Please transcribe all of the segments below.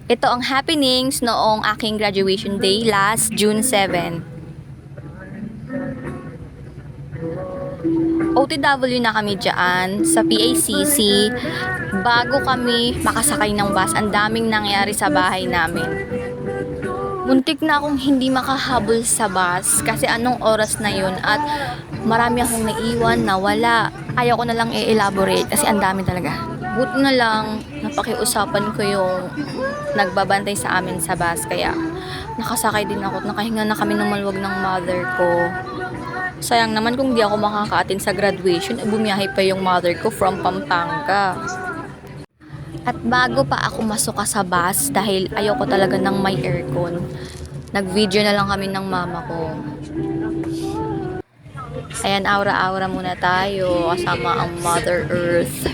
Ito ang happenings noong aking graduation day last June 7. OTW na kami dyan sa PACC. Bago kami makasakay ng bus, ang daming nangyari sa bahay namin. Muntik na akong hindi makahabol sa bus kasi anong oras na yun at marami akong naiwan na wala. Ayaw ko na lang i-elaborate kasi ang dami talaga. Buti na lang napakiusapan ko yung nagbabantay sa amin sa bus kaya nakasakay din ako at nakahinga na kami ng maluwag ng mother ko. Sayang naman kung di ako makaka-attend sa graduation, bumiyahe pa yung mother ko from Pampanga. At bago pa ako masuka sa bus dahil ayoko talaga ng may aircon, nag-video na lang kami ng mama ko. Ayan, aura-aura muna tayo kasama ang Mother Earth.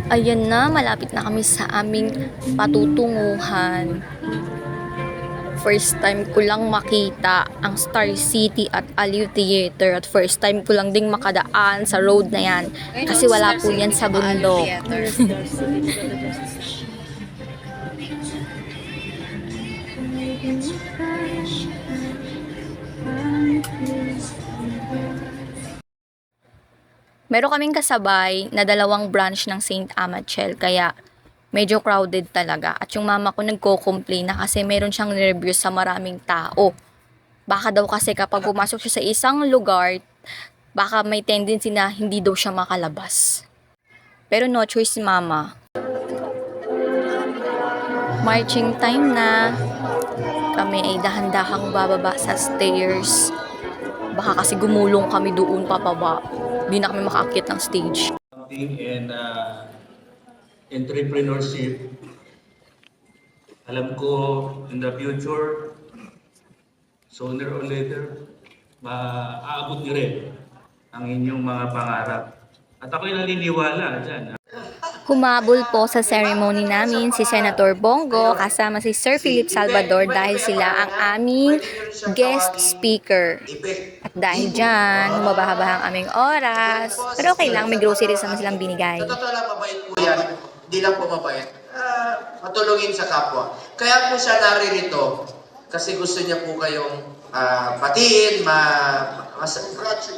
Ayan na, malapit na kami sa aming patutunguhan. First time ko lang makita ang Star City at Aliw Theater at first time ko lang ding makadaan sa road na yan kasi wala po yan sa bundok. Meron kaming kasabay na dalawang branch ng St. Amachel kaya medyo crowded talaga. At yung mama ko nagko-complain na kasi meron siyang review sa maraming tao. Baka daw kasi kapag pumasok siya sa isang lugar, baka may tendency na hindi daw siya makalabas. Pero no choice si mama. Marching time na. Kami ay dahan-dahang bababa sa stairs. Baka kasi gumulong kami doon papaba. Hindi na kami makaakyat ng stage. And entrepreneurship. Alam ko in the future, sooner or later, maaabot niyo rin ang inyong mga pangarap. At ako'y naniniwala dyan. Humabol po sa ceremony namin si Senator Bongo kasama si Sir Philip Salvador dahil sila ang aming guest speaker. At dahil dyan, humabahaba ang aming oras. Pero okay lang, may groceries naman silang binigay. Sa totoo lang, mabait po yan. Hindi lang po mabait. Matulungin sa kapwa. Kaya po siya naririto kasi gusto niya po kayong batiin,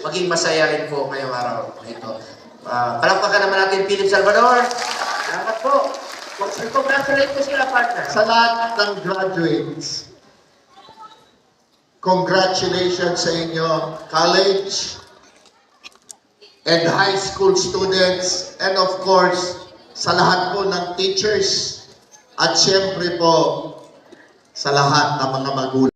maging masaya rin po ngayong araw ito. Palakpakan naman natin Philip Salvador. Salamat po. Congratulate po sila, partner. Sa lahat ng graduates, congratulations sa inyo, college and high school students, and of course, sa lahat po ng teachers, at syempre po, sa lahat ng mga magulang.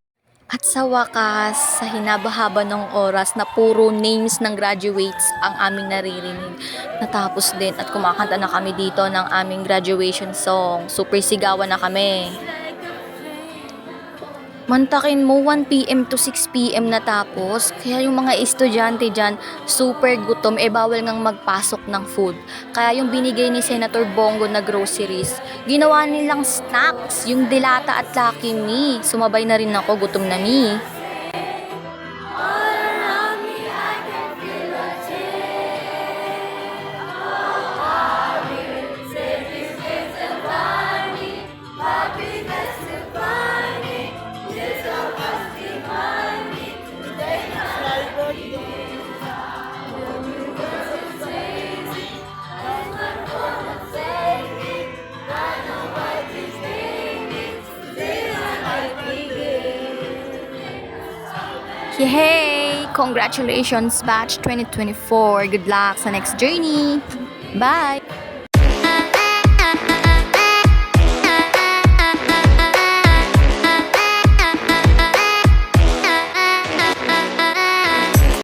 At sa wakas, sa hinabahaba ng oras na puro names ng graduates ang aming naririnig. Natapos din at kumakanta na kami dito ng aming graduation song. Super sigawan na kami. Mantakin mo 1 PM to 6 PM natapos. Kaya yung mga estudyante dyan, super gutom. Bawal ngang magpasok ng food. Kaya yung binigay ni Senator Bongo na groceries, ginawa nilang snacks. Yung Dilata at Lucky Me. Sumabay na rin ako, gutom na me. Yay! Congratulations, Batch 2024. Good luck sa next journey. Bye!